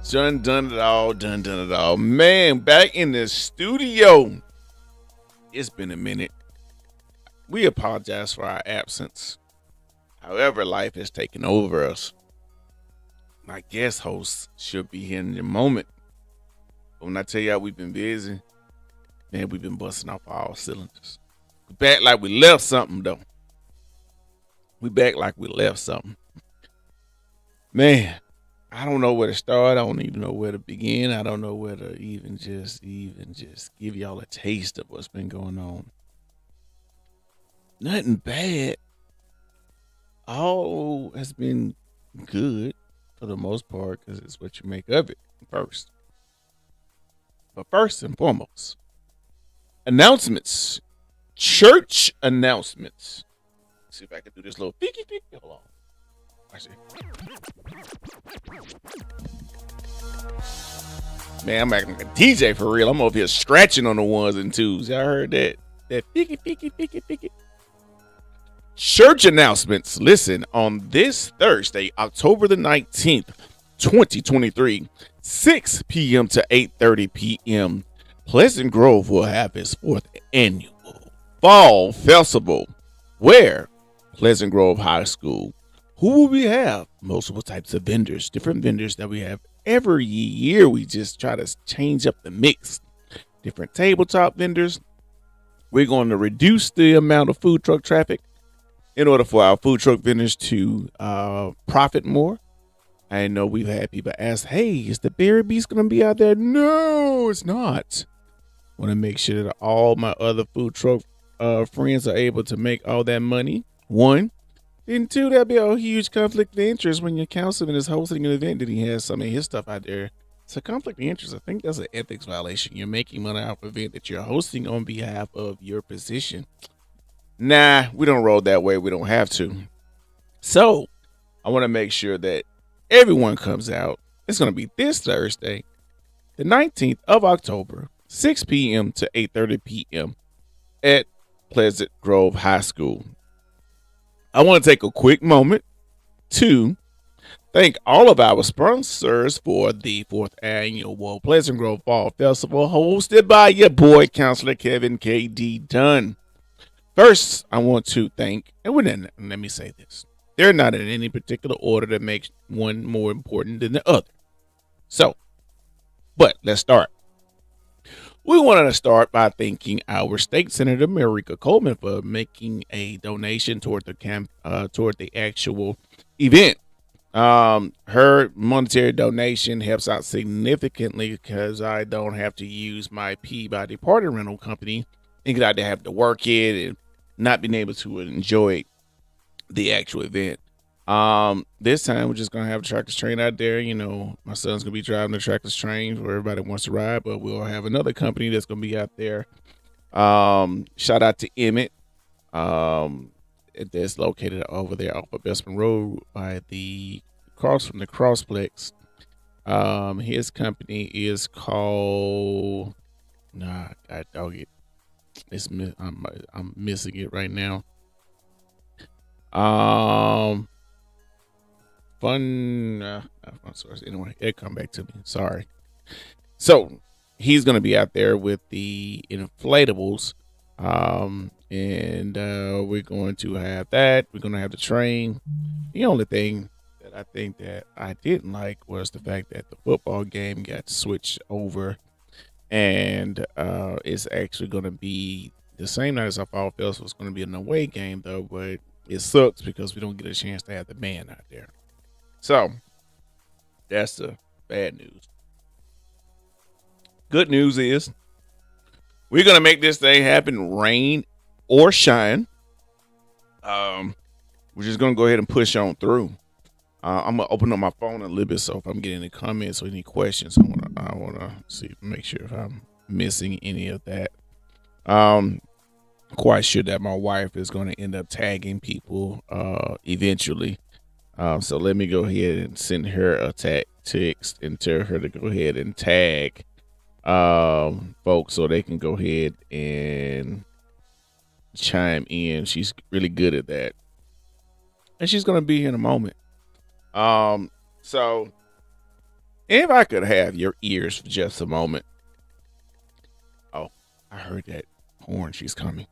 Done it all. Done it all. Man, back in the studio. It's been a minute. We apologize for our absence. However, life has taken over us. My guest host should be here in a moment. But when I tell y'all we've been busy, man, we've been busting off all cylinders. We back like we left something, though. We back like we left something. Man, I don't know where to start. I don't even know where to begin. I don't know where to even just give y'all a taste of what's been going on. Nothing bad. All has been good for the most part because it's what you make of it first. But first and foremost, announcements. Church announcements. Let's see if I can do this little peeky. Hold on. I see. Man, I'm acting like a DJ for real. I'm over here scratching on the ones and twos. Y'all heard that? That picky. Church announcements. Listen, on this Thursday, October the 19th, 2023, 6 p.m. to 8:30 p.m., Pleasant Grove will have its 4th annual Fall Festival, where Pleasant Grove High School, who will we have? Multiple types of vendors, different vendors that we have every year. We just try to change up the mix. Different tabletop vendors. We're going to reduce the amount of food truck traffic in order for our food truck vendors to profit more. I know we've had people ask, hey, is the Berry Beast going to be out there? No, it's not. Want to make sure that all my other food truck friends are able to make all that money. One. And two, that'd be a huge conflict of interest when your councilman is hosting an event that he has some of his stuff out there. It's a conflict of interest. I think that's an ethics violation. You're making money off an event that you're hosting on behalf of your position. Nah, we don't roll that way. We don't have to. So I want to make sure that everyone comes out. It's going to be this Thursday, the 19th of October, 6 p.m. to 8:30 p.m. at Pleasant Grove High School. I want to take a quick moment to thank all of our sponsors for the 4th annual Pleasant Grove Fall Festival hosted by your boy, Counselor Kevin K.D. Dunn. First, I want to thank, and let me say this. They're not in any particular order that makes one more important than the other. So, but let's start. We wanted to start by thanking our state senator Marika Coleman for making a donation toward the actual event. Her monetary donation helps out significantly because I don't have to use my Peabody party rental company and I have to work it and not being able to enjoy the actual event. This time we're just gonna have a tractor's train out there. You know, my son's gonna be driving the tractor's train where everybody wants to ride, but we'll have another company that's gonna be out there. Shout out to Emmett. That's located over there off of Bestman Road by the cross from the Crossplex. His company is called I dog it. I'm missing it right now. Fun source. Anyway, it'll come back to me. Sorry. So he's gonna be out there with the inflatables. And we're going to have that. We're gonna have the train. The only thing that I think that I didn't like was the fact that the football game got switched over, and it's actually gonna be the same night as our fall festival. It's gonna be an away game though, but it sucks because we don't get a chance to have the band out there. So that's the bad news. Good news is we're gonna make this thing happen, rain or shine. We're just gonna go ahead and push on through. I'm gonna open up my phone a little bit, so if I'm getting any comments or any questions, I wanna see, make sure if I'm missing any of that. Quite sure that my wife is gonna end up tagging people eventually. So let me go ahead and send her a text and tell her to go ahead and tag folks so they can go ahead and chime in. She's really good at that. And she's going to be here in a moment. So If I could have your ears for just a moment. Oh, I heard that horn. She's coming.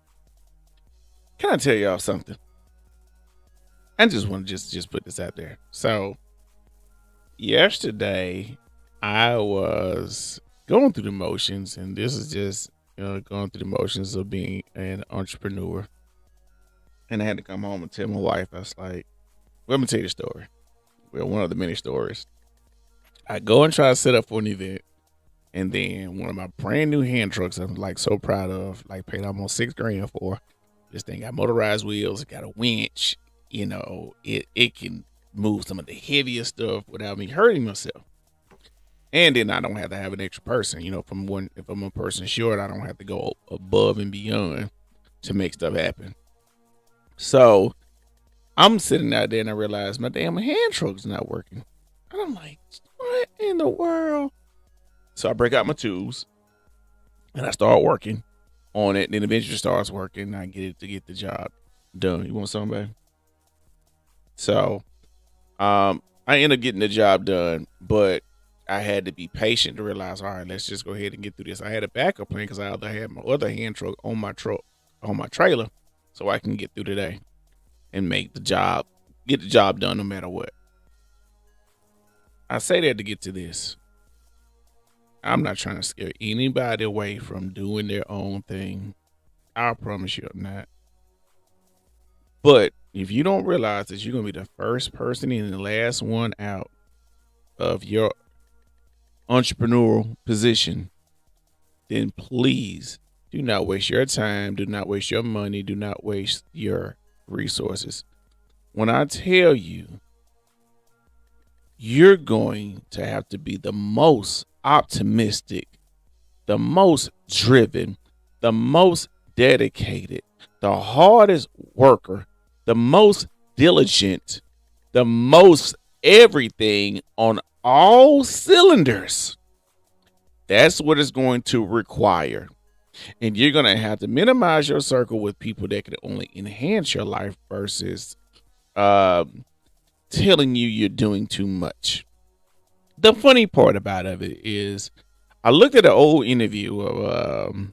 Can I tell y'all something? I just want to just put this out there. So yesterday, I was going through the motions, and this is just going through the motions of being an entrepreneur. And I had to come home and tell my wife. I was like, "Let me tell you the story." Well, one of the many stories. I go and try to set up for an event, and then one of my brand new hand trucks I'm like so proud of, like paid almost $6,000 for. This thing got motorized wheels, it got a winch, it can move some of the heaviest stuff without me hurting myself. And then I don't have to have an extra person. If I'm a person short, I don't have to go above and beyond to make stuff happen. So I'm sitting out there and I realize my damn hand truck's not working. And I'm like, what in the world? So I break out my tools and I start working on it. And then eventually starts working. And I get the job done. You want some, babe? So I end up getting the job done, but I had to be patient to realize, all right, let's just go ahead and get through this. I had a backup plan because I had my other hand truck on my trailer, so I can get through today and get the job done no matter what. I say that to get to this. I'm not trying to scare anybody away from doing their own thing. I promise you I'm not. But if you don't realize that you're going to be the first person in and the last one out of your entrepreneurial position, then please do not waste your time. Do not waste your money. Do not waste your resources. When I tell you, you're going to have to be the most optimistic, the most driven, the most dedicated, the hardest worker, the most diligent, the most everything on all cylinders. That's what it's going to require. And you're going to have to minimize your circle with people that can only enhance your life versus telling you you're doing too much. The funny part about it is I looked at an old interview of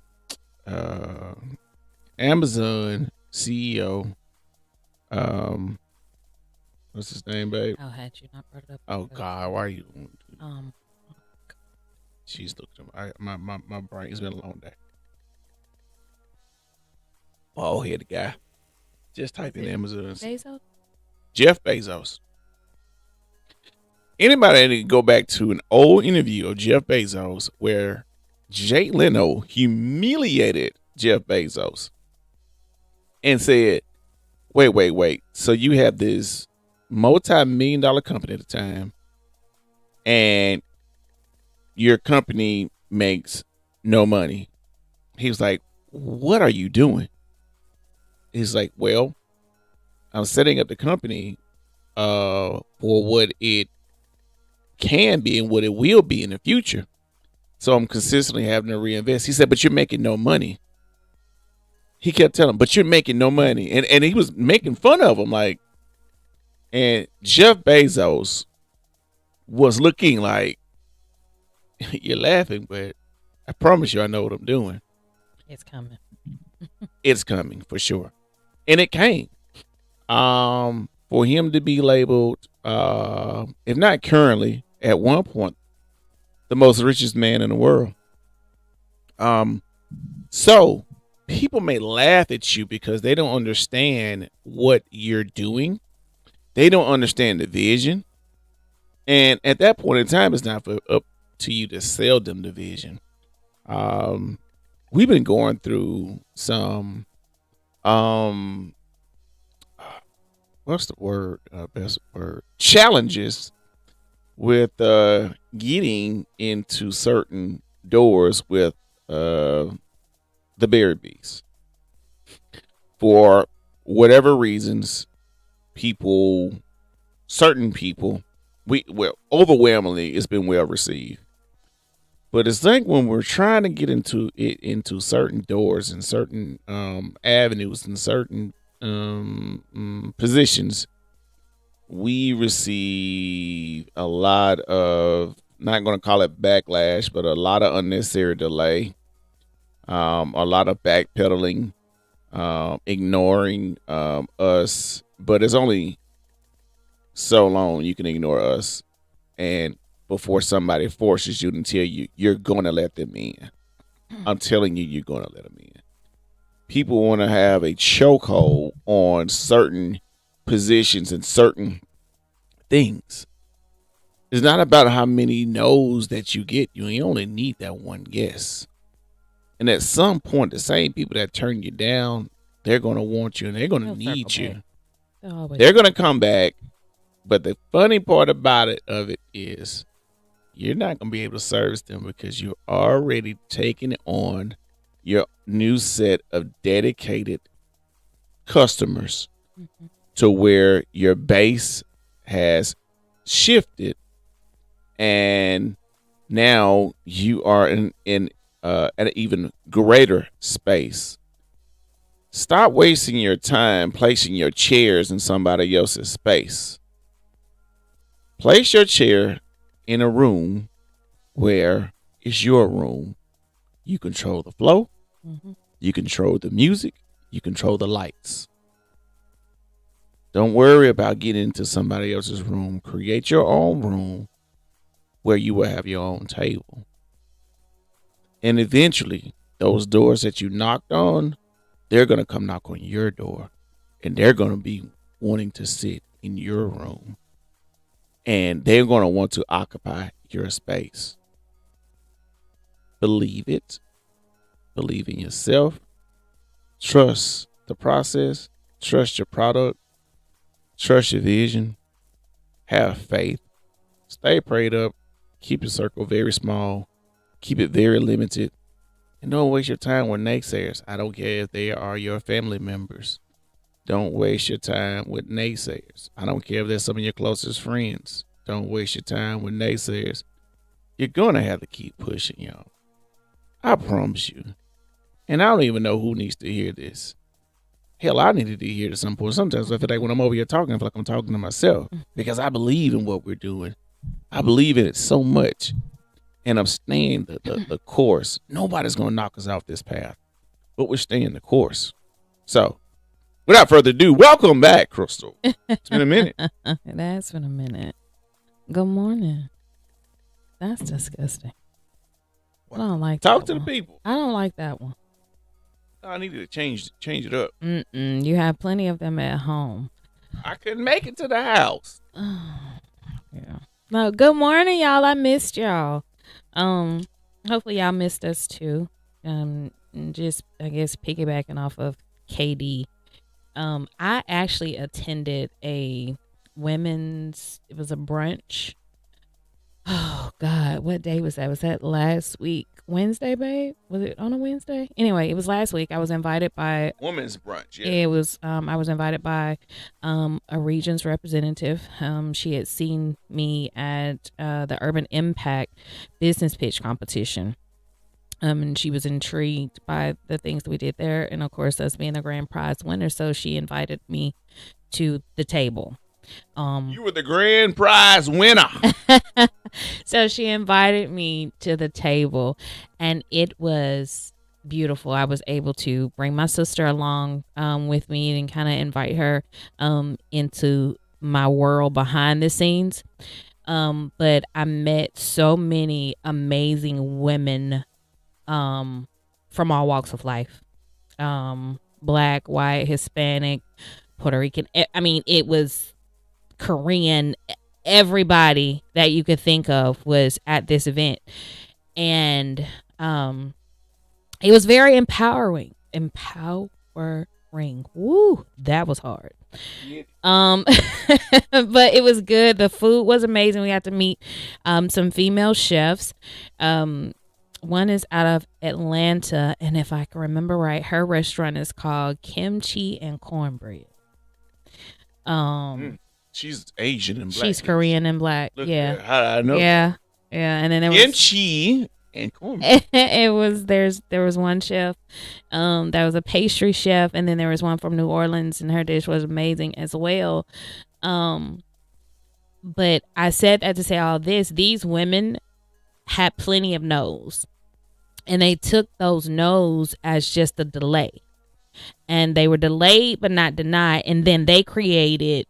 Amazon CEO. What's his name, babe? Oh, had you not brought it up? Oh God, why are you? Um, She's looking at my brain. It's been a long day. Oh, here the guy. Just type in Amazon. Bezos? Jeff Bezos. Anybody that can go back to an old interview of Jeff Bezos where Jay Leno humiliated Jeff Bezos and said, wait. So you have this multi-million-dollar company at the time and your company makes no money. He was like, what are you doing? He's like, well, I'm setting up the company for what it can be and what it will be in the future. So I'm consistently having to reinvest. He said, but you're making no money. He kept telling him, but you're making no money. And he was making fun of him. And Jeff Bezos was looking like, you're laughing, but I promise you I know what I'm doing. It's coming. It's coming for sure. And it came. For him to be labeled, if not currently, at one point, the most richest man in the world. So people may laugh at you because they don't understand what you're doing. They don't understand the vision. And at that point in time, it's not up to you to sell them the vision. We've been going through some, what's the word? Best word? Challenges with getting into certain doors with the berry bees. For whatever reasons, certain people, overwhelmingly, it's been well received. But it's like when we're trying to get into certain doors and certain avenues and certain positions, we receive a lot of not going to call it backlash, but a lot of unnecessary delay, a lot of backpedaling, ignoring us. But it's only so long you can ignore us, and before somebody forces you to tell you you're going to let them in. I'm telling you, you're going to let them in. People want to have a chokehold on certain positions and certain things. It's not about how many no's that you get. You only need that one yes. And at some point, the same people that turn you down, they're going to want you and they're going to need you. They're going to come back. But the funny part about it is you're not going to be able to service them because you're already taking on your new set of dedicated customers to where your base has shifted, and now you are in an even greater space. Stop wasting your time placing your chairs in somebody else's space. Place your chair in a room where it's your room. You control the flow. You control the music. You control the lights. Don't worry about getting into somebody else's room. Create your own room where you will have your own table. And eventually, those doors that you knocked on, they're going to come knock on your door. And they're going to be wanting to sit in your room. And they're going to want to occupy your space. Believe it. Believe in yourself. Trust the process. Trust your product. Trust your vision. Have faith. Stay prayed up. Keep your circle very small. Keep it very limited. And don't waste your time with naysayers. I don't care if they are your family members. Don't waste your time with naysayers. I don't care if they're some of your closest friends. Don't waste your time with naysayers. You're going to have to keep pushing, y'all. I promise you. And I don't even know who needs to hear this. Hell, I needed to hear it at some point. Sometimes I feel like when I'm over here talking, I feel like I'm talking to myself because I believe in what we're doing. I believe in it so much. And I'm staying the course. Nobody's going to knock us off this path, but we're staying the course. So, without further ado, welcome back, Crystal. It's been a minute. It has been a minute. Good morning. That's disgusting. I don't like that. Talk to the people. I don't like that one. I needed to change it up. You have plenty of them at home. I couldn't make it to the house. Yeah. No, good morning, y'all. I missed y'all. Hopefully y'all missed us too. Just I guess piggybacking off of KD. I actually attended it was a brunch. Oh God, what day was that? Was that last week? Wednesday, babe? Was it on a Wednesday? Anyway, it was last week. I was invited by women's brunch. Yeah. It was I was invited by a region's representative. She had seen me at the Urban Impact business pitch competition. And she was intrigued by the things that we did there, and of course us being the grand prize winner, so she invited me to the table. You were the grand prize winner. So she invited me to the table, and it was beautiful. I was able to bring my sister along with me and kind of invite her into my world behind the scenes. But I met so many amazing women from all walks of life. Black, white, Hispanic, Puerto Rican. I mean, it was Korean. Everybody that you could think of was at this event, and it was very empowering. Woo, that was hard. But it was good. The food was amazing. We got to meet some female chefs. One is out of Atlanta, and if I can remember right, her restaurant is called Kimchi and Cornbread. She's Asian and black. She's Korean and black. Look, yeah. How did I know? Yeah. Yeah. And then there was Kimchi and cornbread. there was one chef, that was a pastry chef, and then there was one from New Orleans, and her dish was amazing as well. But I said that to say all this. These women had plenty of no's. And they took those no's as just a delay. And they were delayed but not denied. And then they created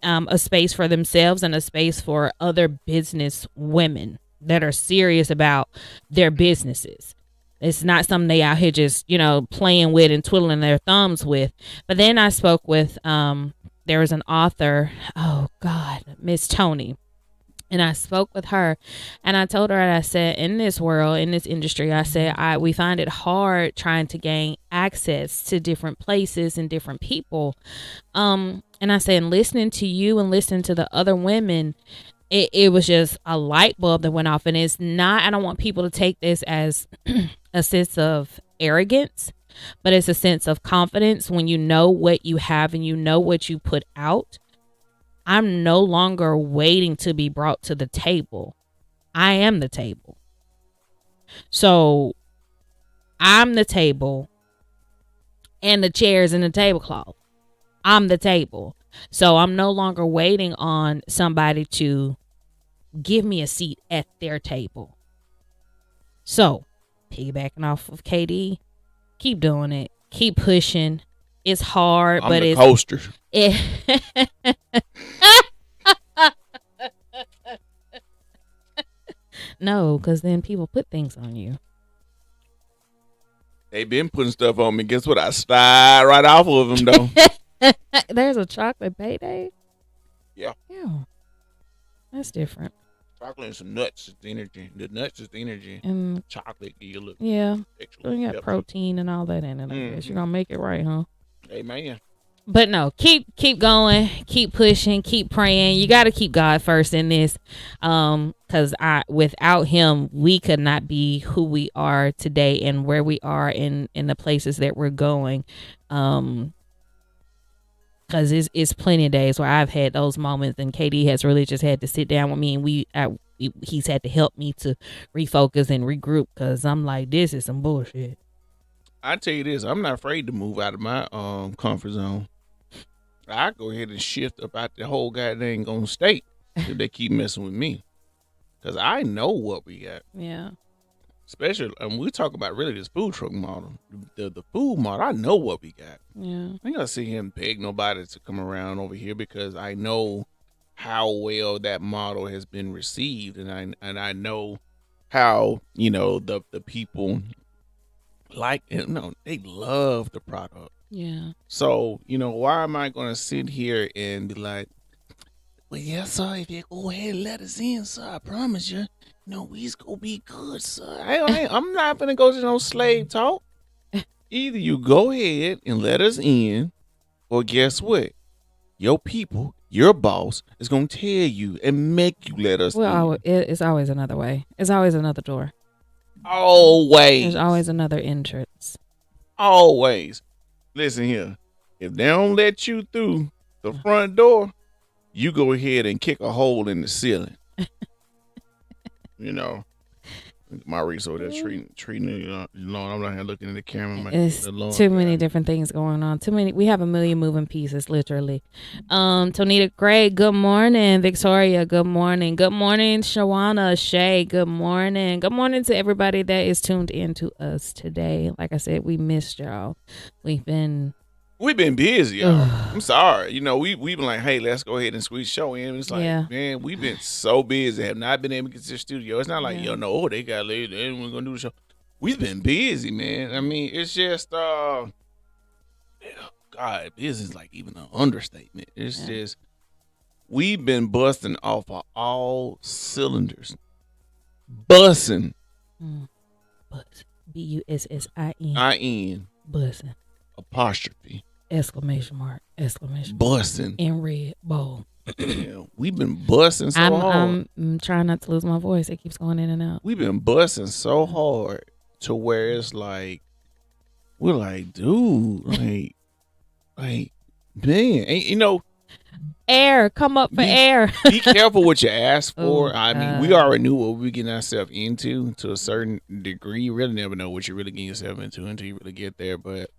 a space for themselves and a space for other business women that are serious about their businesses. It's not something they out here just, playing with and twiddling their thumbs with. But then I spoke with, there was an author, oh God, Miss Tony. And I spoke with her and I told her, I said, in this world, in this industry, I said, we find it hard trying to gain access to different places and different people. And I said, listening to you and listening to the other women, it was just a light bulb that went off. And it's not, I don't want people to take this as a sense of arrogance, but it's a sense of confidence when you know what you have and you know what you put out. I'm no longer waiting to be brought to the table. I am the table. So I'm the table and the chairs and the tablecloth. I'm the table. So I'm no longer waiting on somebody to give me a seat at their table. So piggybacking off of KD, keep doing it. Keep pushing. It's hard, but it's coaster. No, because then people put things on you. They been putting stuff on me. Guess what? I slide right off of them, though. There's a chocolate payday? Yeah. That's different. Chocolate and some nuts is the energy. The nuts is the energy. And chocolate, you look. Yeah. You got protein and all that in it. I guess you're going to make it right, huh? Amen. But no, keep going, keep pushing, keep praying. You got to keep God first in this, because without Him, we could not be who we are today and where we are in the places that we're going. Because it's plenty of days where I've had those moments, and KD has really just had to sit down with me, and he's had to help me to refocus and regroup, because I'm like, this is some bullshit. I tell you this, I'm not afraid to move out of my comfort zone. I go ahead and shift up out the whole goddamn state if they keep messing with me, because I know what we got. Yeah. Especially, we talk about really this food truck model, the food model. I know what we got. Yeah. I ain't gonna sit here and beg nobody to come around over here, because I know how well that model has been received, and I know how the people like it. No, they love the product. Yeah. So, why am I going to sit here and be like, well, yeah, sir, if you go ahead and let us in, sir, I promise you, we's going to be good, sir. I'm not going to go to no slave talk. Either you go ahead and let us in, or guess what? Your people, your boss, is going to tell you and make you let us in. It's always another way. It's always another door. Always. There's always another entrance. Always. Listen here. If they don't let you through the front door, you go ahead and kick a hole in the ceiling. My resource that's treating it. I'm not here looking at the camera. It's too many different things going on. Too many. We have a million moving pieces, literally. Tonita Gray, good morning. Victoria, good morning. Good morning, Shawana, Shay, good morning. Good morning to everybody that is tuned in to us today. Like I said, we missed y'all. We've been busy, y'all. I'm sorry. We've been like, hey, let's go ahead and squeeze show in. It's like, man, we've been so busy. Have not been able to get to the studio. It's not like, they got late and we're going to do the show. We've been busy, man. I mean, it's just, God, busy is like even an understatement. It's just, we've been busting off of all cylinders. Bussing. Bussin. I-N. Bussing. Apostrophe. Exclamation mark. Busting. In red bowl. Yeah, we've been busting so hard. I'm trying not to lose my voice. It keeps going in and out. We've been busting so hard to where it's like, we're like, dude, like, man, air, come up for air. Be careful what you ask for. Ooh, I mean, we already knew what we were getting ourselves into to a certain degree. You really never know what you're really getting yourself into until you really get there. But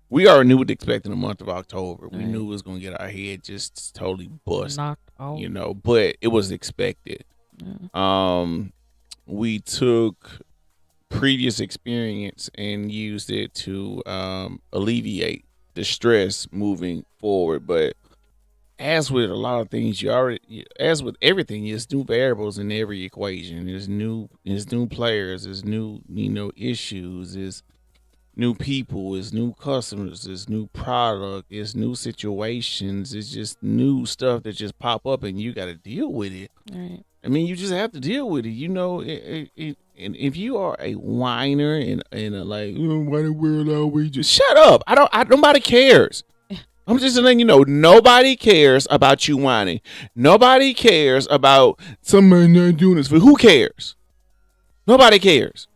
we already knew what to expect in the month of October. We knew it was going to get our head just totally bust, knocked off. but it was expected. Yeah. we took previous experience and used it to alleviate the stress moving forward. But as with a lot of things, as with everything, there's new variables in every equation. There's new players, there's new, issues, there's new people, there's new customers, there's new product, there's new situations, it's just new stuff that just pop up and you got to deal with it. Right. I mean, you just have to deal with it, and if you are a whiner and like, why the world always just shut up. Nobody cares. I'm just letting you know, nobody cares about you whining. Nobody cares about somebody not doing this. Who cares? Nobody cares.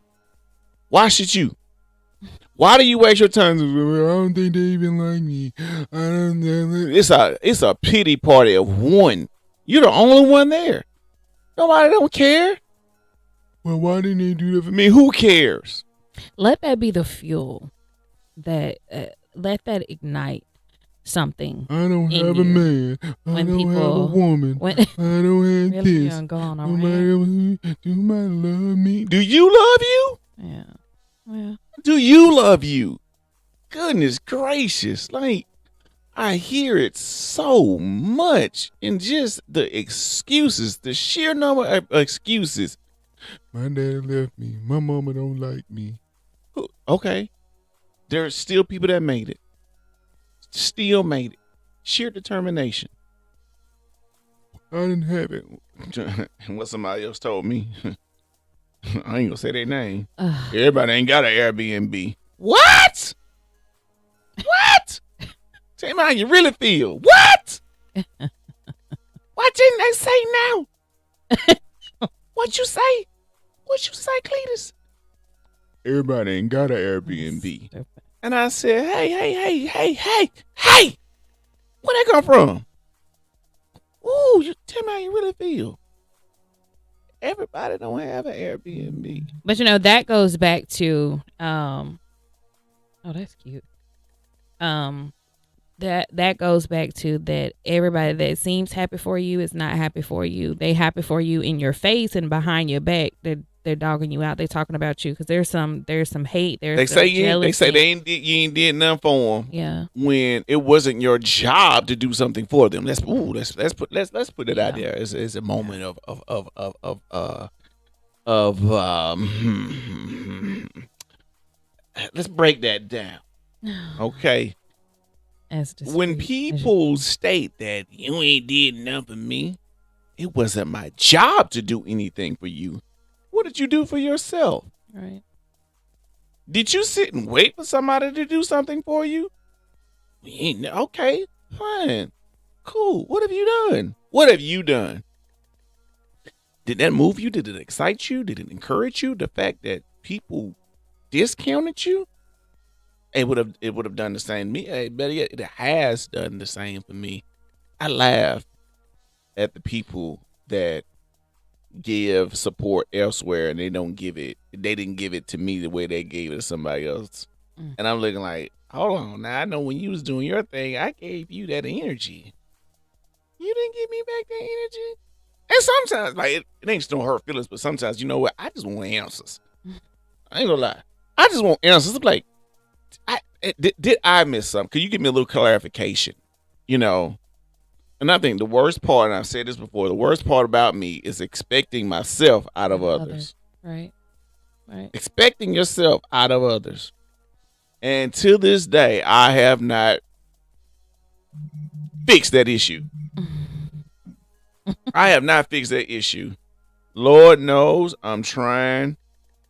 Why should you? Why do you waste your time? I don't think they even like me. It's a pity party of one. You're the only one there. Nobody don't care. Well, why didn't they do that for me? Who cares? Let that be the fuel that let that ignite something. I don't have a man. I don't have a woman. I don't have really kids. go on Nobody love me. Do you love you? Yeah. Well. Do you love you? Goodness gracious. Like, I hear it so much. And just the excuses, the sheer number of excuses. My daddy left me. My mama don't like me. Okay. There's still people that made it. Still made it. Sheer determination. I didn't have it. And what somebody else told me. I ain't gonna say their name. Everybody ain't got an Airbnb. What? What? Tell me how you really feel. What? Why didn't they say now? What you say? What you say, Cletus? Everybody ain't got an Airbnb. And I said, hey. Where that come from? Ooh, you tell me how you really feel. Everybody don't have an Airbnb. But that goes back to oh, that's cute. That goes back to that everybody that seems happy for you is not happy for you. They happy for you in your face and behind your back. They're dogging you out. They're talking about you because there's some hate. They say you ain't did nothing for them. Yeah. When it wasn't your job to do something for them. Let's put it out there as a moment let's break that down. Okay. When people state that you ain't did nothing for me, it wasn't my job to do anything for you. What did you do for yourself? Right. Did you sit and wait for somebody to do something for you? Okay, fine. Cool. What have you done? What have you done? Did that move you? Did it excite you? Did it encourage you? The fact that people discounted you? It would have done the same to me. Hey, better yet, it has done the same for me. I laugh at the people that give support elsewhere and they didn't give it to me the way they gave it to somebody else. And I'm looking like, hold on, now I know when you was doing your thing, I gave you that energy. You didn't give me back that energy. And sometimes, like, it ain't just don't hurt feelings, but sometimes, you know what? I just want answers. I ain't gonna lie. I just want answers. I'm like, did I miss something? Could you give me a little clarification? And I think the worst part, and I've said this before, the worst part about me is expecting myself out of others. Right. Expecting yourself out of others. And to this day, I have not fixed that issue. I have not fixed that issue. Lord knows I'm trying,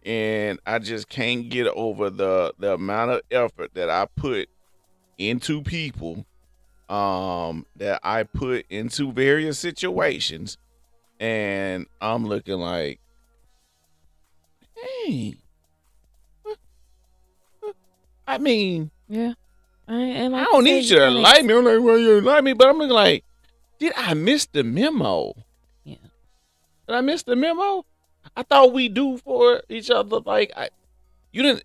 and I just can't get over the amount of effort that I put into people, that I put into various situations, and I'm looking like, hey, I mean, yeah, I don't need you to like me. I'm like, well, you like me, but I'm looking like, did I miss the memo? Yeah. Did I miss the memo? I thought we do for each other. Like, you didn't.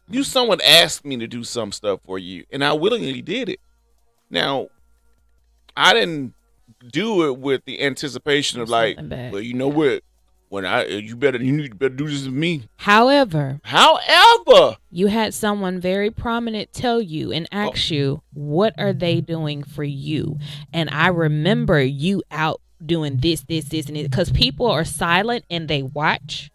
You someone asked me to do some stuff for you, and I willingly did it. Now, I didn't do it with the anticipation of like, well, you know what? when you need to better do this with me. However, you had someone very prominent tell you and ask you, what are they doing for you? And I remember you out doing this, and this, because people are silent and they watch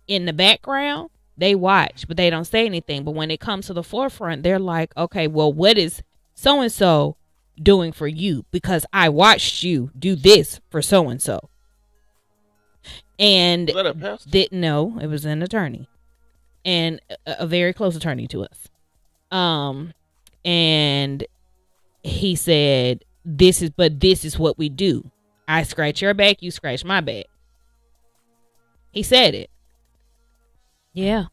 in the background. They watch, but they don't say anything. But when it comes to the forefront, they're like, okay, well, what is so-and-so doing for you? Because I watched you do this for so-and-so. And didn't know it was an attorney, and a very close attorney to us. And he said, this is what we do. I scratch your back, you scratch my back. He said it. Yeah.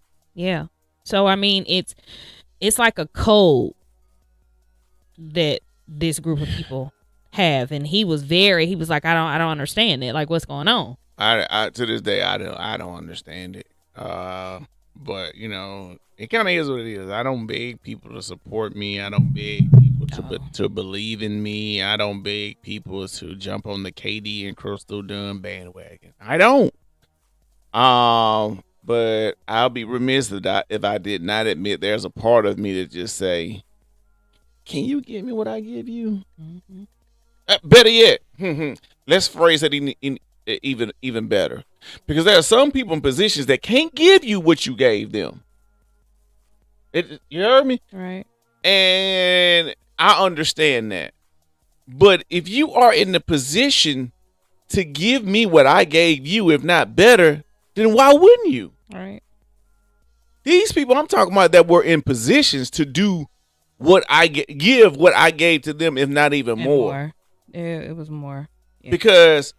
So I mean, it's like a code that this group of people have, and he was like, I don't understand it. Like, what's going on? I to this day I don't understand it. But you know, it kind of is what it is. I don't beg people to support me. I don't beg people to believe in me. I don't beg people to jump on the KD and Crystal Dunn bandwagon. I don't. But I'll be remiss if I did not admit there's a part of me that just say, "Can you give me what I give you?" Mm-hmm. Better yet, let's phrase it even better, because there are some people in positions that can't give you what you gave them. You heard me? Right. And I understand that. But if you are in the position to give me what I gave you, if not better, then why wouldn't you? Right. These people I'm talking about that were in positions to do what I give what I gave to them, if not even more. It was more. Yeah. Because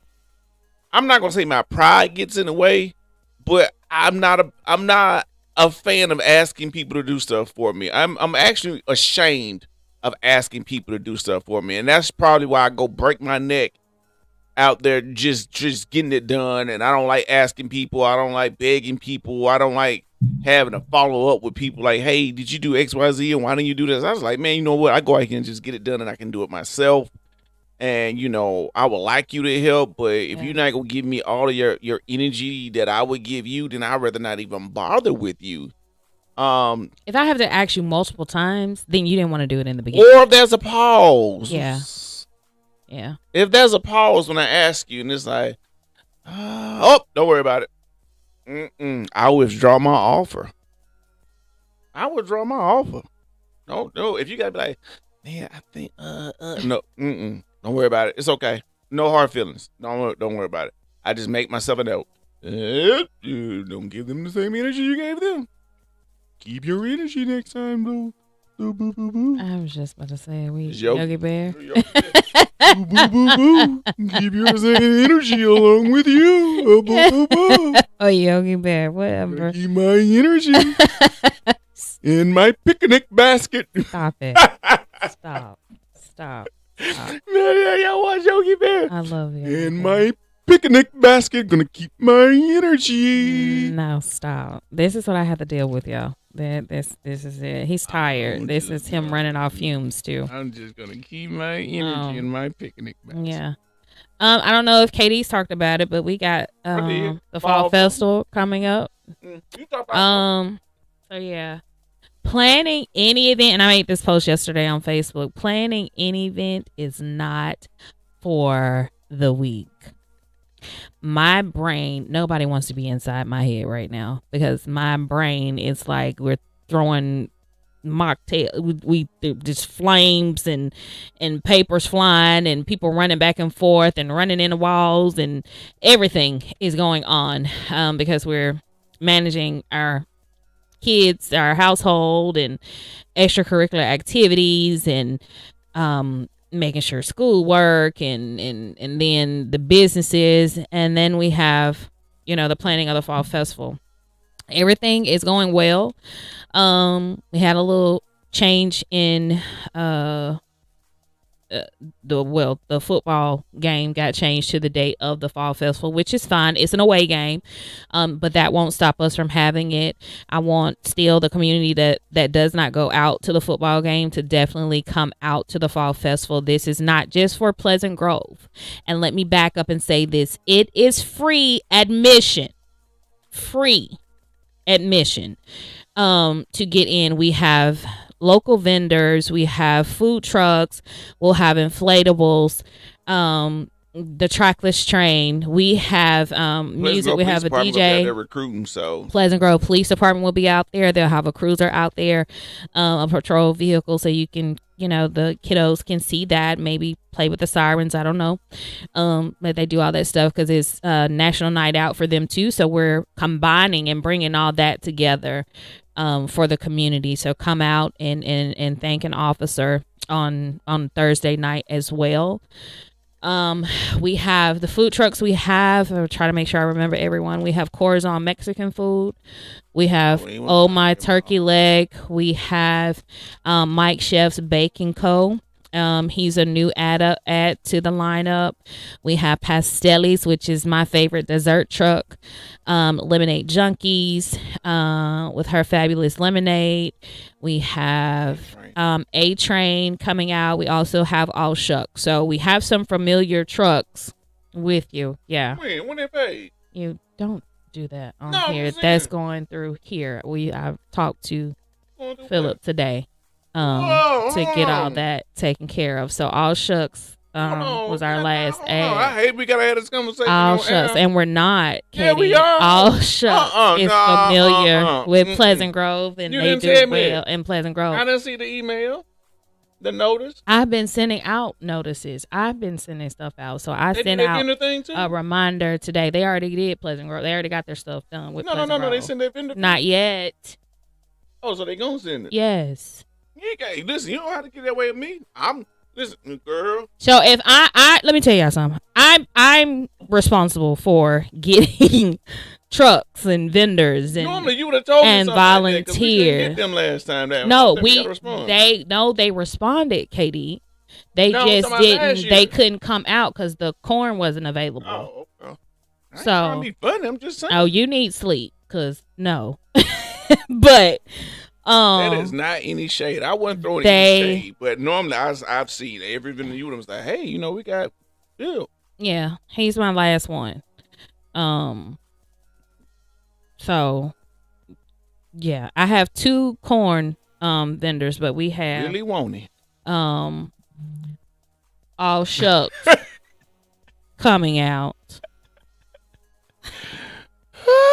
I'm not gonna say my pride gets in the way, but I'm not a fan of asking people to do stuff for me. I'm actually ashamed of asking people to do stuff for me, and that's probably why I go break my neck out there just getting it done. And I don't like asking people. I don't like begging people. I don't like having to follow up with people like, hey, did you do XYZ and why didn't you do this? I was like, man, you know what? I go out here and just get it done, and I can do it myself. And, you know, I would like you to help, but if you're not going to give me all of your energy that I would give you, then I'd rather not even bother with you. If I have to ask you multiple times, then you didn't want to do it in the beginning. Or if there's a pause. Yeah. If there's a pause when I ask you and it's like, don't worry about it. I withdraw my offer. No. If you got to be like, man, I think, no, don't worry about it. It's okay. No hard feelings. Don't worry about it. I just make myself a note. Don't give them the same energy you gave them. Keep your energy next time, though. I was just about to say, Yogi Bear. Keep your second energy along with you. Oh, Yogi Bear, whatever. Keep my energy in my picnic basket. Stop it. Stop. Y'all watch Yogi Bear. I love you. In my picnic basket, gonna keep my energy. No, stop. This is what I have to deal with, y'all. This is it. He's tired. This is him running off fumes too. I'm just gonna keep my energy in my picnic basket. Yeah. I don't know if Katie's talked about it, but we got the Fall Festival coming up. You talk about so yeah. Planning any event, and I made this post yesterday on Facebook, planning any event is not for the weak. My brain, nobody wants to be inside my head right now, because my brain is like we're throwing mocktail, we just flames and papers flying and people running back and forth and running into walls, and everything is going on because we're managing our kids, our household, and extracurricular activities, and making sure schoolwork, and then the businesses, and then we have, the planning of the Fall Festival. Everything is going well. We had a little change in the football game got changed to the date of the fall festival, which is fine. It's an away game, but that won't stop us from having it. I want still the community that does not go out to the football game to definitely come out to the fall festival. This is not just for Pleasant Grove. And let me back up and say this: it is free admission. Free admission to get in. We have local vendors, we have food trucks, we'll have inflatables, the trackless train, we have music, we have a DJ. They're recruiting, so Pleasant Grove Police Department will be out there. They'll have a cruiser out there, a patrol vehicle, so you can, the kiddos can see that, maybe play with the sirens. I don't know, but they do all that stuff because it's National Night Out for them too. So we're combining and bringing all that together for the community. So come out and thank an officer on Thursday night as well. We have the food trucks. I'll try to make sure I remember everyone. We have Corazon Mexican food. We have Oh My Turkey Leg. We have Mike Chef's Baking Co. He's a new add to the lineup. We have Pastellis, which is my favorite dessert truck. Lemonade Junkies with her fabulous lemonade. We have A Train coming out. We also have All Shucks. So we have some familiar trucks with you. Yeah. When they paid? You don't do that on here. That's going through here. I've talked to Philip today. To get all that taken care of. So All Shucks was our last ad. I hate we gotta have this conversation. All Shucks, and we're not. Katie. Yeah, we are. All Shucks is familiar with Pleasant Grove, and they do well in Pleasant Grove. I didn't see the email, the notice. I've been sending out notices. I've been sending stuff out. So I sent out a reminder today. They already did Pleasant Grove. They already got their stuff done with Pleasant Grove. They sent their vendor. Not yet. Oh, so they gonna send it? Yes. You listen, you don't have to get that way with me. Listen, girl. So if I let me tell y'all something. I'm responsible for getting trucks and vendors and normally you would have told and me volunteers. Like we didn't get them last time. They responded, Katie. They just didn't. They couldn't come out because the corn wasn't available. Oh, okay. So I ain't trying to be funny. I'm just saying. Oh, you need sleep because no, but. That is not any shade. I wasn't throwing any shade, but normally I've seen every vendor you was like, hey, we got Bill. Yeah, he's my last one. So yeah, I have 2 corn vendors, but we have really want it. All Shucks coming out.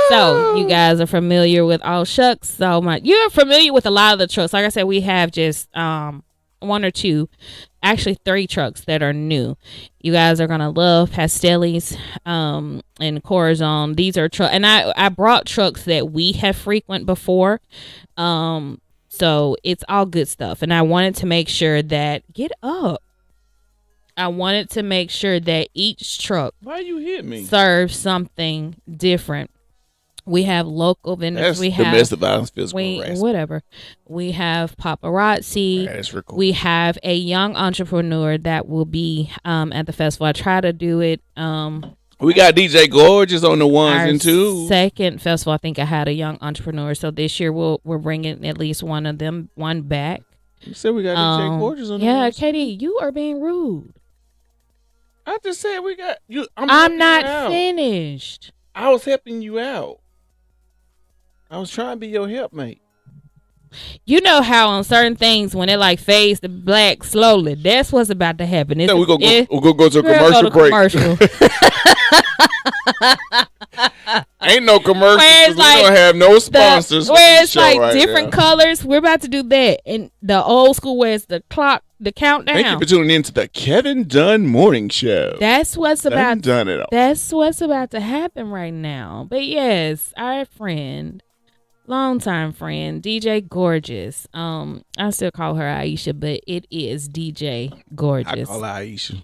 So you guys are familiar with All Shucks. You're familiar with a lot of the trucks. Like I said, we have just 1 or 2, actually 3 trucks that are new. You guys are gonna love Pastellis and Corazon. These are trucks, and I brought trucks that we have frequent before. So it's all good stuff. And I wanted to make sure that I wanted to make sure that each truck serves something different. We have local vendors. That's we have domestic violence, physical harassment. Whatever. We have paparazzi. That's cool. We have a young entrepreneur that will be at the festival. I try to do it. We got DJ Gorgeous on the ones and twos. Second festival, I think I had a young entrepreneur. So this year we're bringing at least one back. You said we got DJ Gorgeous on the ones. Yeah, Katie, you are being rude. I just said we got you. I'm not finished. I was helping you out. I was trying to be your helpmate. You know how on certain things when it fades to black slowly, that's what's about to happen. We're gonna go to a commercial break. Ain't no commercials. We don't have no sponsors. Where it's different colors. We're about to do that. And the old school where it's the clock, the countdown. Thank you for tuning in to the Kevin Dunn Morning Show. That's what's about done it all. That's what's about to happen right now. But yes, our friend, longtime friend, DJ Gorgeous. I still call her Aisha, but it is DJ Gorgeous. I call her Aisha.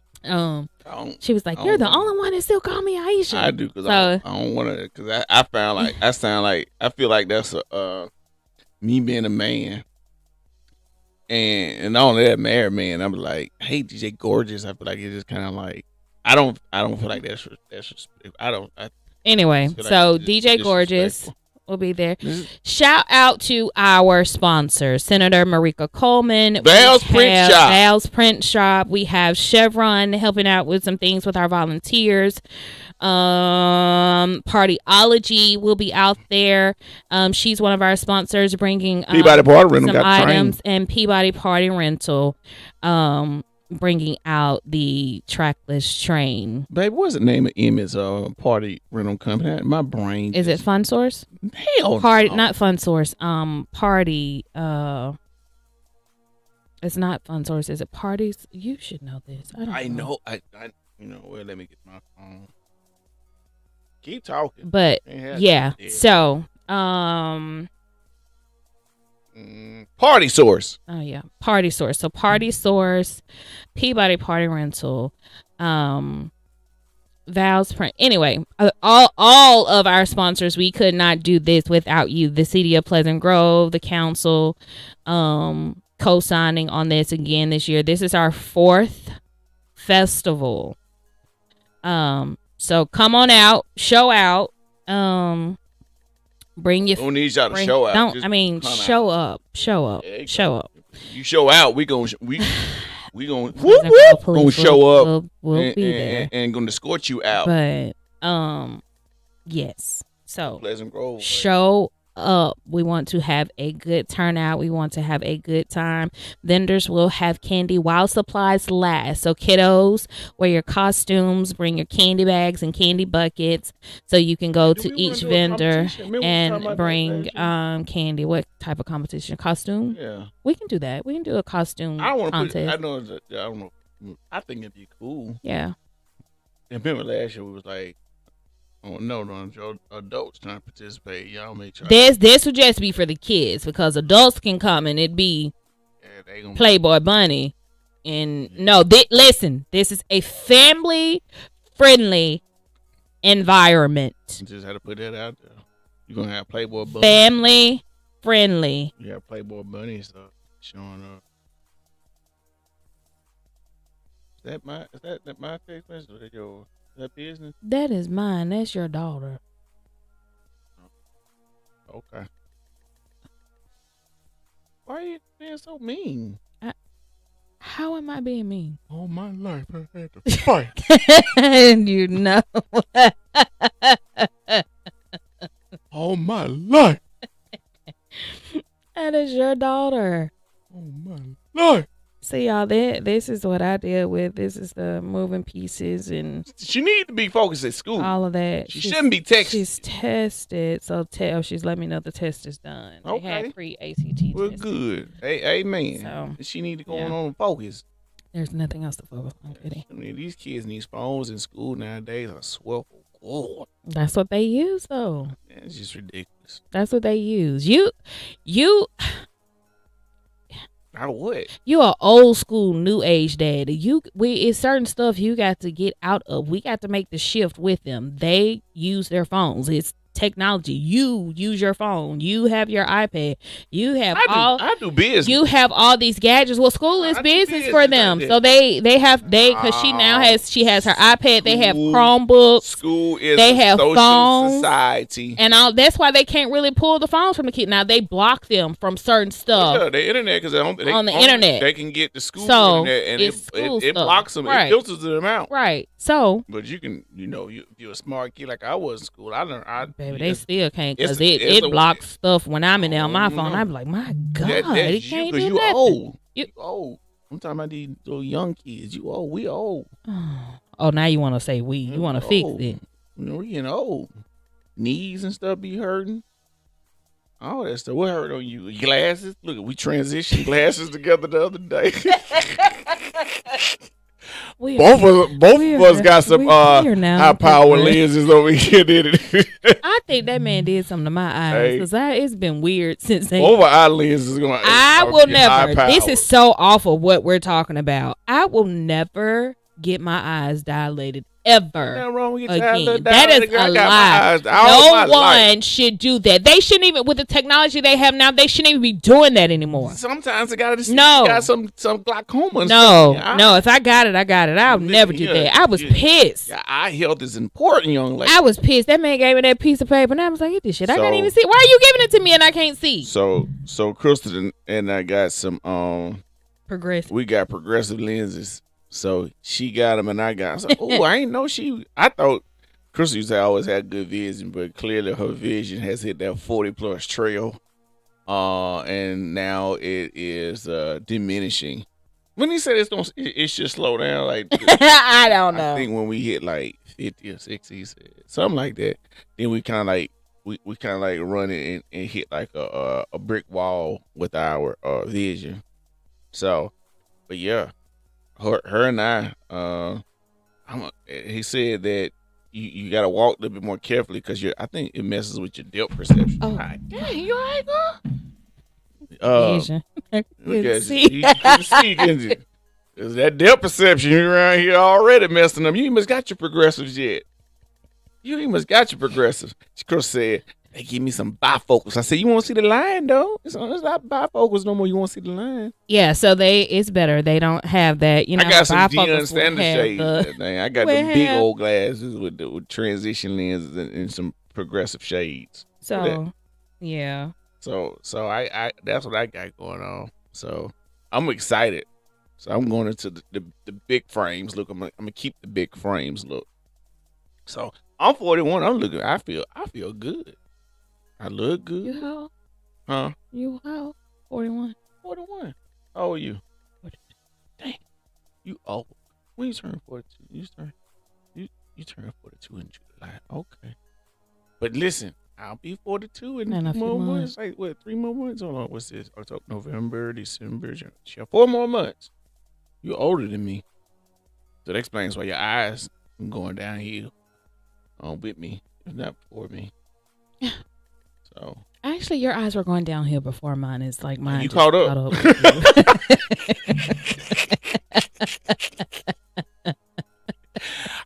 She was like, "You're the only one that still call me Aisha." I do because I don't want to. Because I found I feel like that's me being a man. and all that married man. I'm like, hey, DJ Gorgeous. I feel like it's just kind of like I don't feel like that's I don't. Anyway, so like DJ Gorgeous will be there. Shout out to our sponsors, Senator Marika Coleman, Val's Print Shop. We have Chevron helping out with some things with our volunteers. Partyology will be out there. She's one of our sponsors, bringing Peabody Party Rental some items, and Peabody Party Rental bringing out the trackless train. Babe, what's the name of Emmett's party rental company? My brain is it Fun Source? Hell Party, no. not Fun Source. Party. It's not Fun Source. Is it Parties? You should know this. I know. I you know. Well, let me get my phone. Keep talking. But yeah. So Party Source. Oh yeah, Party Source. So Party Source, Peabody Party Rental, Val's Print. Anyway, all of our sponsors. We could not do this without you. The City of Pleasant Grove, the council, co-signing on this again this year. This is our 4th festival. So come on out, show out. Bring your. Who needs y'all to show out? Show up. Show up. Show up. You show out, we gonna gonna show up. We'll be there and gonna escort you out. But yes. So Pleasant Grove. Show up. We want to have a good turnout. We want to have a good time. Vendors will have candy while supplies last. So kiddos, wear your costumes, bring your candy bags and candy buckets so you can go to each vendor and bring candy. What type of competition? Costume? Yeah. We can do that. We can do a costume contest. I don't know. I think it'd be cool. Yeah. And remember last year we was like, oh no, adults trying to participate. Y'all make sure. This would just be for the kids because adults can come and it'd be Playboy Bunny. And no, listen, this is a family friendly environment. You just had to put that out there. You're gonna have Playboy Bunny. Family friendly. You have Playboy Bunny stuff showing up. Is that my text message or your? That business? That is mine. That's your daughter. Okay. Why are you being so mean? How am I being mean? All my life I had to fight. And you know. All my life. That is your daughter. All my life. See, y'all, this is what I deal with. This is the moving pieces and... She need to be focused at school. All of that. She shouldn't be texting. She's tested, so she's let me know the test is done. Okay. They had pre-ACT Well, testing. good. Amen. So, she need to go on and focus. There's nothing else to focus on, Kitty. I mean, these kids need phones in school nowadays. I swear for God. That's what they use, though. Man, it's just ridiculous. That's what they use. You are old school, new age dad. It's certain stuff you got to get out of. We got to make the shift with them. They use their phones. It's technology. You use your phone. You have your iPad. I do business. You have all these gadgets. Well, school is business for them. So because she has her iPad. They have Chromebooks. School is they have social phones, society, and all. That's why they can't really pull the phones from the kid. Now they block them from certain stuff. Yeah, the internet because on the internet they can get the school internet and it blocks them. Right. It filters them out. Right. So, but you can, if you're a smart kid like I was in school, I learned. Baby, they still can't because it blocks stuff when I'm in there on my phone. I'm like, my God, it can't do you nothing. Old. You old. I'm talking about these little young kids. You old. We old. Oh, now you want to say we? You want to fix it? We getting old. Knees and stuff be hurting. All that stuff. What hurt on you? Glasses. Look, we transitioned glasses together the other day. Both of us got some high power lenses over here. Did it? I think that man did something to my eyes because it's been weird since they. Over eye lenses going. I will never. This is so awful. What we're talking about. I will never get my eyes dilated ever wrong with your child, again. That is a lie. No one should do that. They shouldn't even, with the technology they have now, they shouldn't even be doing that anymore. Sometimes they got some glaucoma. No. If I got it, I got it. I'll never do that. I was pissed. Yeah, eye health is important, young lady. I was pissed. That man gave me that piece of paper, and I was like, "Get this shit. I can't even see. Why are you giving it to me and I can't see?" So Crystal and I got some progressive. We got progressive lenses. So she got them and I got them. I was like, oh, I ain't know I thought Crystal used to always have good vision, but clearly her vision has hit that 40+ trail. And now it is diminishing. When he said it should slow down, like I don't know. I think when we hit like 50 or 60, something like that, then we kind of like we kind of like run it and hit like a brick wall with our vision. So, but yeah. Her and I, he said that you got to walk a little bit more carefully because I think it messes with your depth perception. Oh, right. Dang, you all right, girl? Because you can see, because that depth perception around here already messing up. You ain't must got your progressives yet. You ain't must got your progressives. Chris said, they give me some bifocals. I said, you want to see the line, though? It's not bifocals no more. You want to see the line? Yeah, so it's better. They don't have that, I got some standard shades. I got the big old glasses with transition lenses and some progressive shades. So, yeah. So I that's what I got going on. So I'm excited. So I'm going into the big frames. Look, I'm gonna keep the big frames. Look. So I'm 41. I'm looking. I feel good. I look good. You how old? Huh? You how old? 41. 41. How old are you? 42. Dang. You old. When you turn 42? You turn 42 in July. Okay. But listen, I'll be 42 in 2 more months. Like, what, 3 more months? Hold on. What's this? October, November, December, January. 4 more months. You're older than me. So that explains why your eyes are going downhill with me, if not for me. So actually, your eyes were going downhill before mine. Is like mine. You caught up.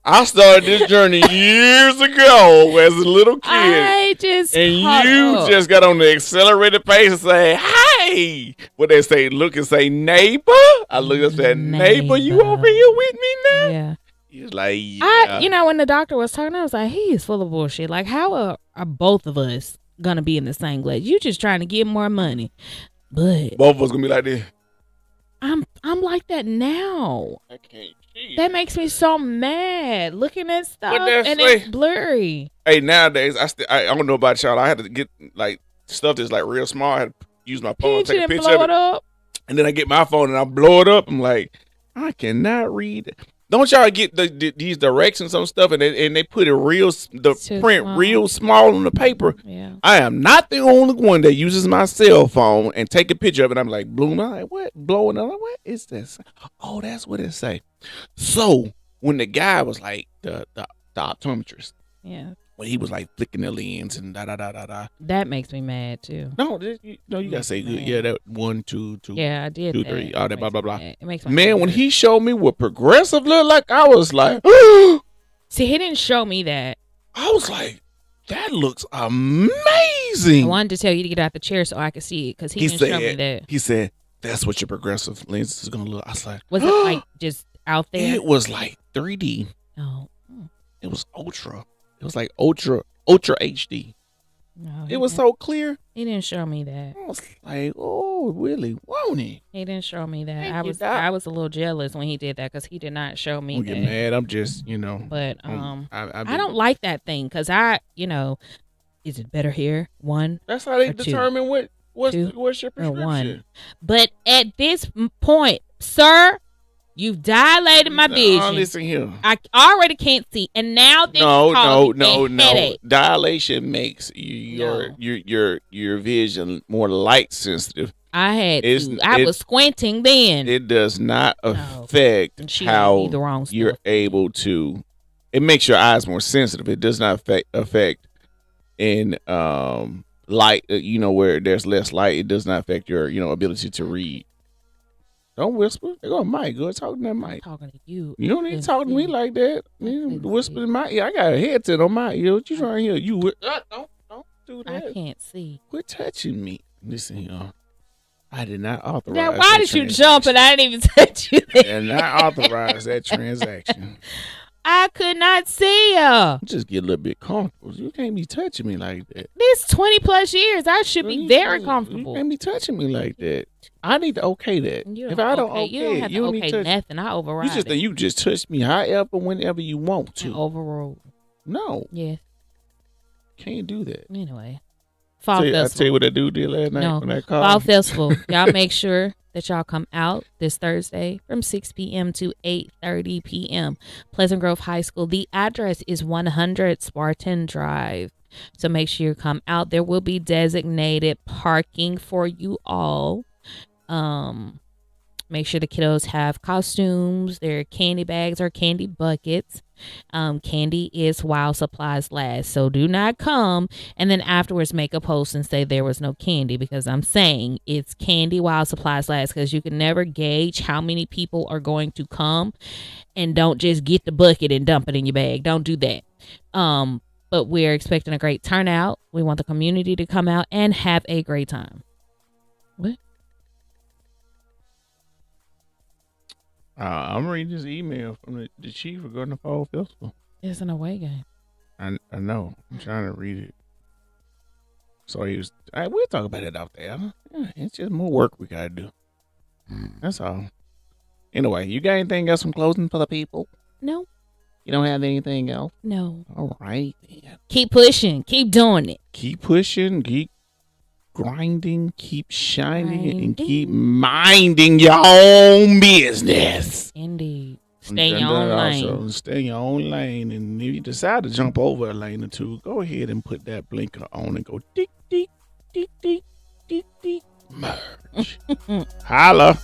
I started this journey years ago as a little kid. You just got on the accelerated pace and say, "Hey," what they say? Look and say, "Neighbor." I look and said, "Neighbor, you over here with me now?" Yeah. He's like, yeah. When the doctor was talking, I was like, he is full of bullshit. Like, how are both of us gonna be in the same glass? You just trying to get more money, but both of us gonna be like this. I'm like that now. I can't see. That makes me so mad looking at stuff and it's blurry. Hey, nowadays I don't know about y'all. I had to get like stuff that's like real small. I had to use my phone, take a picture of it, up. And then I get my phone and I blow it up. I'm like, I cannot read it. Don't y'all get these directions on stuff and they put it print real small on the paper? Yeah. I am not the only one that uses my cell phone and take a picture of it. I'm like, bloom. I'm like, what? Blowing up? What is this? Oh, that's what it say. So when the guy was like the optometrist, yeah, when he was like flicking the lens and da. That makes me mad too. No, you gotta say good. Yeah, that 1, 2, 2. Yeah, I did. 2, 3. All that blah blah blah. It makes me man when he showed me what progressive looked like, I was like, see, he didn't show me that. I was like, that looks amazing. I wanted to tell you to get out the chair so I could see it because he didn't show me that. He said, that's what your progressive lens is gonna look. I was like, was it like just out there? It was like 3D. Oh, it was ultra. It was like ultra HD. No, it was so clear. He didn't show me that. I was like, oh, really? Won't he? He didn't show me that. I was a little jealous when he did that because he did not show me that. Don't get mad. I'm just, But I don't like that thing because is it better here? One. That's how they determine what's your prescription. One. But at this point, sir, you've dilated my vision. Listen here. I already can't see, and now this no. headache. Dilation makes your vision more light sensitive. I was squinting then. It does not affect how you're able to. It makes your eyes more sensitive. It does not affect in light. Where there's less light, it does not affect your ability to read. Don't whisper. They go, Mike. Go talk to that I'm mic. talking to you. You don't need to talk to me like that. You couldn't whisper see. in my ear. I got a headset on my ear. What you trying to hear? You don't do I that. can't see. Quit touching me. Listen here. I did not authorize. Now, why did you jump and I didn't even touch you? And I authorized that transaction. I could not see you. Just get a little bit comfortable. You can't be touching me like that. This 20 plus years, I should be very comfortable. You can't be touching me like that. I need to okay that. You If I don't okay you don't have it, to you don't need okay to touch. nothing. I override You just you just touch me however, whenever you want to. Overrule. No, Yeah. can't do that. Anyway, Fall I Festival. tell you what that dude did last night No, when that called. Fall Festival. Y'all make sure that y'all come out this Thursday from 6 p.m. to 8:30 p.m. Pleasant Grove High School. The address is 100 Spartan Drive. So make sure you come out. There will be designated parking for you all. Make sure the kiddos have costumes, their candy bags or candy buckets. Candy is while supplies last. So do not come and then afterwards make a post and say there was no candy, because I'm saying it's candy while supplies last, because you can never gauge how many people are going to come, and don't just get the bucket and dump it in your bag. Don't do that. But we're expecting a great turnout. We want the community to come out and have a great time. What? I'm reading this email from the chief regarding the Fall Festival. It's an away game. I know. I'm trying to read it. So he was. We'll talk about it out there. It's just more work we gotta do. That's all. Anyway, you got anything else from closing for the people? No. You don't have anything else? No. All right, then. Keep pushing. Keep doing it. Keep pushing. Keep grinding. Keep shining. And keep minding your own business. Indeed. Stay in your own lane. Stay in your own lane. And if you decide to jump over a lane or two, go ahead and put that blinker on and go tick, tick, tick, tick, tick, tick. Merge. Holla.